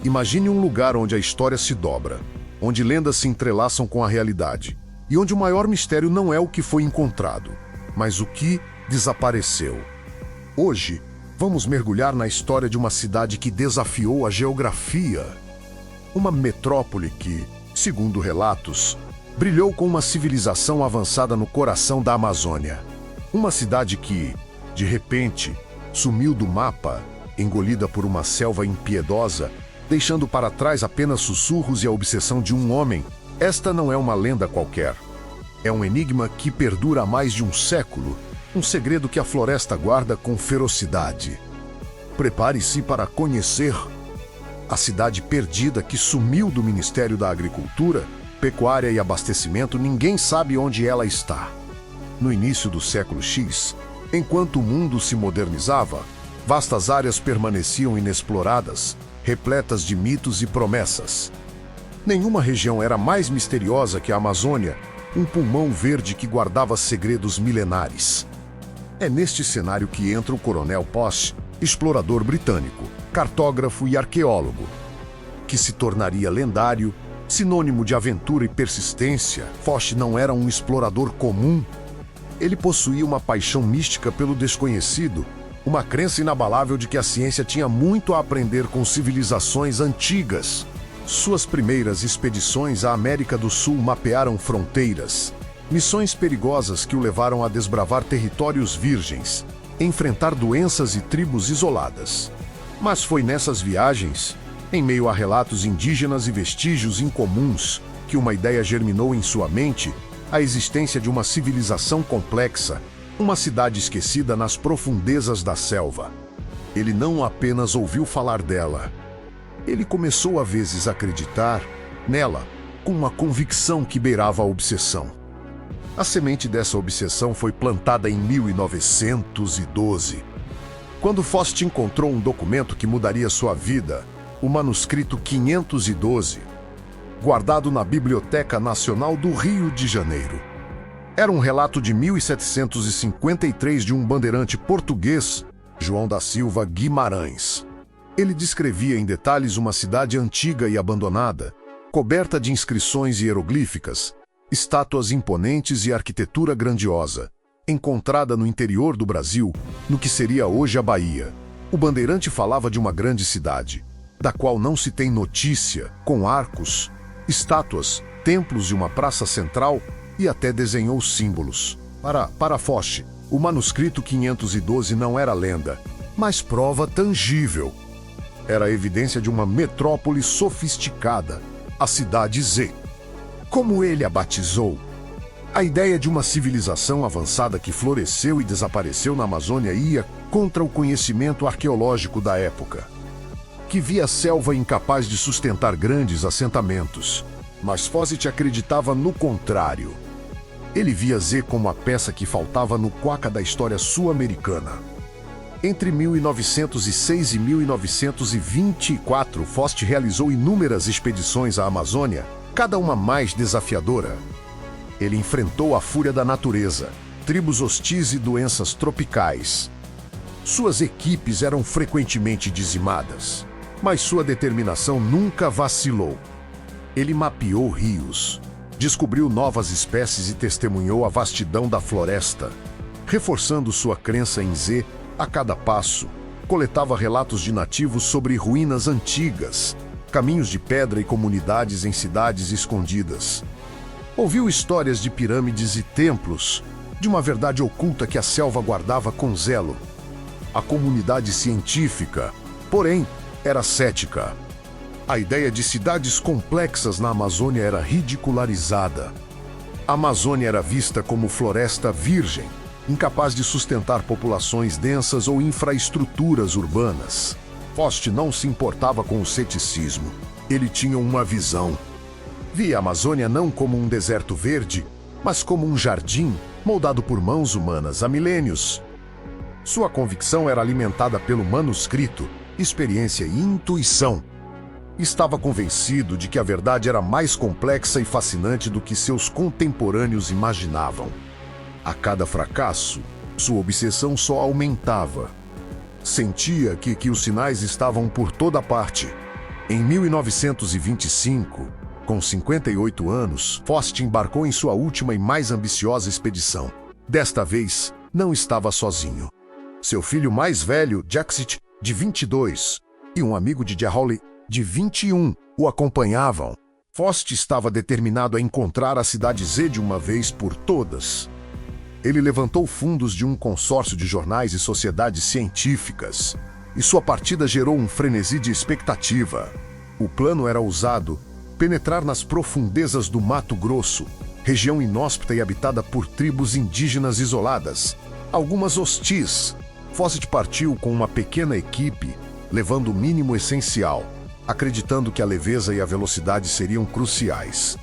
Imagine um lugar onde a história se dobra, onde lendas se entrelaçam com a realidade, e onde o maior mistério não é o que foi encontrado, mas o que desapareceu. Hoje, vamos mergulhar na história de uma cidade que desafiou a geografia. Uma metrópole que, segundo relatos, brilhou com uma civilização avançada no coração da Amazônia. Uma cidade que, de repente, sumiu do mapa, engolida por uma selva impiedosa, deixando para trás apenas sussurros e a obsessão de um homem. Esta não é uma lenda qualquer. É um enigma que perdura há mais de um século, um segredo que a floresta guarda com ferocidade. Prepare-se para conhecer a cidade perdida que sumiu do Ministério da Agricultura, Pecuária e Abastecimento. Ninguém sabe onde ela está. No início do século X, enquanto o mundo se modernizava, vastas áreas permaneciam inexploradas, repletas de mitos e promessas. Nenhuma região era mais misteriosa que a Amazônia, um pulmão verde que guardava segredos milenares. É neste cenário que entra o Coronel Post, explorador britânico, cartógrafo e arqueólogo, que se tornaria lendário, sinônimo de aventura e persistência. Post não era um explorador comum. Ele possuía uma paixão mística pelo desconhecido, uma crença inabalável de que a ciência tinha muito a aprender com civilizações antigas. Suas primeiras expedições à América do Sul mapearam fronteiras, missões perigosas que o levaram a desbravar territórios virgens, enfrentar doenças e tribos isoladas. Mas foi nessas viagens, em meio a relatos indígenas e vestígios incomuns, que uma ideia germinou em sua mente: a existência de uma civilização complexa, uma cidade esquecida nas profundezas da selva. Ele não apenas ouviu falar dela. Ele começou a vezes a acreditar nela, com uma convicção que beirava a obsessão. A semente dessa obsessão foi plantada em 1912, quando Post encontrou um documento que mudaria sua vida, o manuscrito 512, guardado na Biblioteca Nacional do Rio de Janeiro. Era um relato de 1753 de um bandeirante português, João da Silva Guimarães. Ele descrevia em detalhes uma cidade antiga e abandonada, coberta de inscrições hieroglíficas, estátuas imponentes e arquitetura grandiosa, encontrada no interior do Brasil, no que seria hoje a Bahia. O bandeirante falava de uma grande cidade, da qual não se tem notícia, com arcos, estátuas, templos e uma praça central, e até desenhou símbolos. Para Post, o manuscrito 512 não era lenda, mas prova tangível. Era a evidência de uma metrópole sofisticada, a Cidade Z, como ele a batizou. A ideia de uma civilização avançada que floresceu e desapareceu na Amazônia ia contra o conhecimento arqueológico da época, que via a selva incapaz de sustentar grandes assentamentos. Mas Post acreditava no contrário. Ele via Z como a peça que faltava no quaca da história sul-americana. Entre 1906 e 1924, Post realizou inúmeras expedições à Amazônia, cada uma mais desafiadora. Ele enfrentou a fúria da natureza, tribos hostis e doenças tropicais. Suas equipes eram frequentemente dizimadas, mas sua determinação nunca vacilou. Ele mapeou rios, descobriu novas espécies e testemunhou a vastidão da floresta. Reforçando sua crença em Z, a cada passo, coletava relatos de nativos sobre ruínas antigas, caminhos de pedra e comunidades em cidades escondidas. Ouviu histórias de pirâmides e templos, de uma verdade oculta que a selva guardava com zelo. A comunidade científica, porém, era cética. A ideia de cidades complexas na Amazônia era ridicularizada. A Amazônia era vista como floresta virgem, incapaz de sustentar populações densas ou infraestruturas urbanas. Post não se importava com o ceticismo. Ele tinha uma visão. Via a Amazônia não como um deserto verde, mas como um jardim moldado por mãos humanas há milênios. Sua convicção era alimentada pelo manuscrito, experiência e intuição. Estava convencido de que a verdade era mais complexa e fascinante do que seus contemporâneos imaginavam. A cada fracasso, sua obsessão só aumentava. Sentia que os sinais estavam por toda parte. Em 1925, com 58 anos, Fost embarcou em sua última e mais ambiciosa expedição. Desta vez, não estava sozinho. Seu filho mais velho, Jacksit, de 22, e um amigo de Gerolli, de 21, o acompanhavam. Fost estava determinado a encontrar a cidade Z de uma vez por todas. Ele levantou fundos de um consórcio de jornais e sociedades científicas, e sua partida gerou um frenesi de expectativa. O plano era ousado: penetrar nas profundezas do Mato Grosso, região inóspita e habitada por tribos indígenas isoladas, algumas hostis. Fawcett partiu com uma pequena equipe, levando o mínimo essencial, acreditando que a leveza e a velocidade seriam cruciais.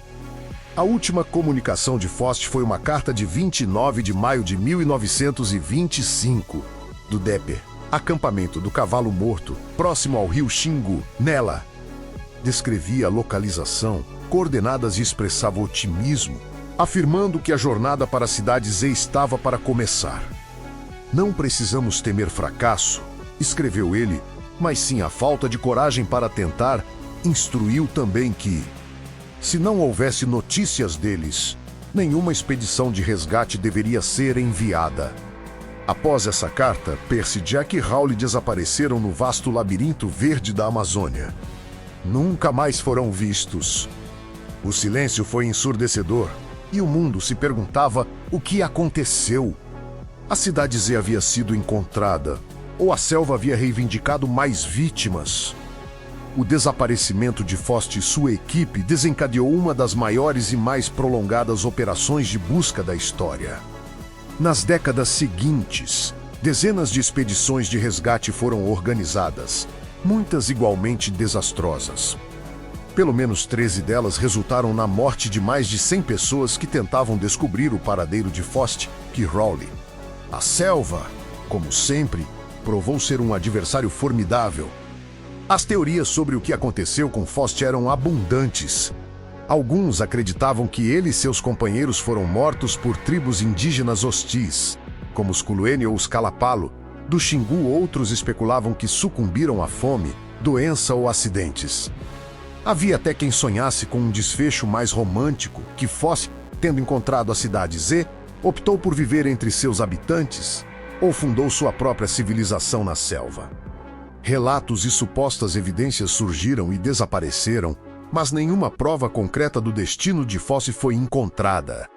A última comunicação de Fawcett foi uma carta de 29 de maio de 1925, do Depper, acampamento do Cavalo Morto, próximo ao rio Xingu. Nela, descrevia a localização, coordenadas e expressava otimismo, afirmando que a jornada para a cidade Z estava para começar. Não precisamos temer fracasso, escreveu ele, mas sim a falta de coragem para tentar. Instruiu também que, se não houvesse notícias deles, nenhuma expedição de resgate deveria ser enviada. Após essa carta, Percy, Jack e Rowley desapareceram no vasto labirinto verde da Amazônia. Nunca mais foram vistos. O silêncio foi ensurdecedor e o mundo se perguntava o que aconteceu. A cidade Z havia sido encontrada, ou a selva havia reivindicado mais vítimas. O desaparecimento de Fost e sua equipe desencadeou uma das maiores e mais prolongadas operações de busca da história. Nas décadas seguintes, dezenas de expedições de resgate foram organizadas, muitas igualmente desastrosas. Pelo menos 13 delas resultaram na morte de mais de 100 pessoas que tentavam descobrir o paradeiro de Fost e Rowley. A selva, como sempre, provou ser um adversário formidável. As teorias sobre o que aconteceu com Fost eram abundantes. Alguns acreditavam que ele e seus companheiros foram mortos por tribos indígenas hostis, como os Kuluene ou os Kalapalo. Do Xingu, outros especulavam que sucumbiram à fome, doença ou acidentes. Havia até quem sonhasse com um desfecho mais romântico, que Fost, tendo encontrado a cidade Z, optou por viver entre seus habitantes ou fundou sua própria civilização na selva. Relatos e supostas evidências surgiram e desapareceram, mas nenhuma prova concreta do destino de Fost foi encontrada.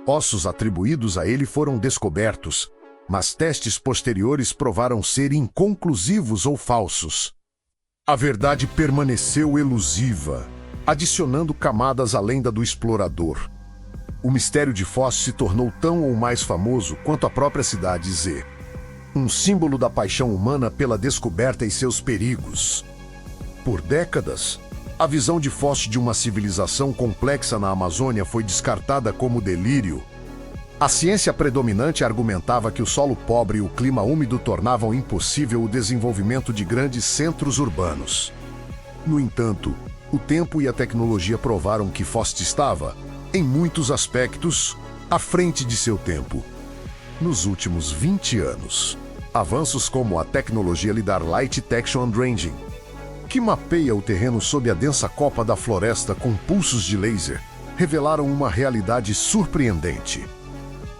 Ossos atribuídos a ele foram descobertos, mas testes posteriores provaram ser inconclusivos ou falsos. A verdade permaneceu elusiva, adicionando camadas à lenda do explorador. O mistério de Fost se tornou tão ou mais famoso quanto a própria cidade Z. Um símbolo da paixão humana pela descoberta e seus perigos. Por décadas, a visão de Fost de uma civilização complexa na Amazônia foi descartada como delírio. A ciência predominante argumentava que o solo pobre e o clima úmido tornavam impossível o desenvolvimento de grandes centros urbanos. No entanto, o tempo e a tecnologia provaram que Fost estava, em muitos aspectos, à frente de seu tempo. Nos últimos 20 anos, avanços como a tecnologia LiDAR Light Detection and Ranging, que mapeia o terreno sob a densa copa da floresta com pulsos de laser, revelaram uma realidade surpreendente.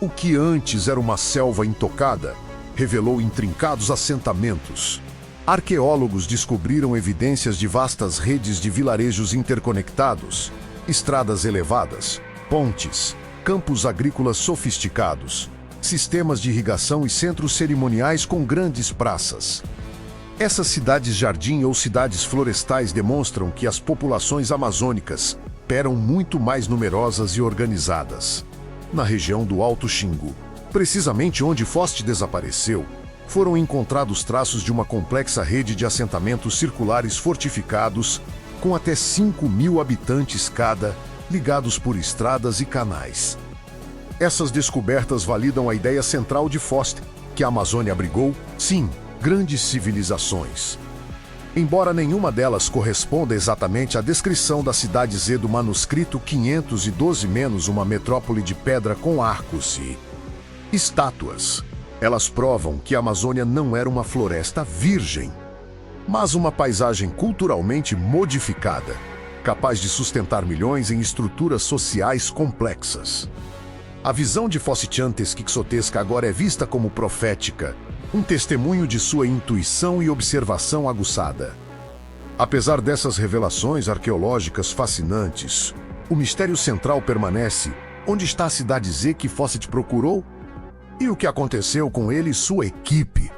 O que antes era uma selva intocada, revelou intrincados assentamentos. Arqueólogos descobriram evidências de vastas redes de vilarejos interconectados, estradas elevadas, pontes, campos agrícolas sofisticados, sistemas de irrigação e centros cerimoniais com grandes praças. Essas cidades-jardim ou cidades florestais demonstram que as populações amazônicas eram muito mais numerosas e organizadas. Na região do Alto Xingu, precisamente onde Fost desapareceu, foram encontrados traços de uma complexa rede de assentamentos circulares fortificados, com até 5.000 habitantes cada, ligados por estradas e canais. Essas descobertas validam a ideia central de Fost, que a Amazônia abrigou, sim, grandes civilizações. Embora nenhuma delas corresponda exatamente à descrição da cidade Z do manuscrito 512- uma metrópole de pedra com arcos e estátuas, elas provam que a Amazônia não era uma floresta virgem. mas uma paisagem culturalmente modificada, capaz de sustentar milhões em estruturas sociais complexas. A visão de Fossitian Quixotesca agora é vista como profética, um testemunho de sua intuição e observação aguçada. Apesar dessas revelações arqueológicas fascinantes, o mistério central permanece: onde está a cidade Z que Fawcett procurou? E o que aconteceu com ele e sua equipe?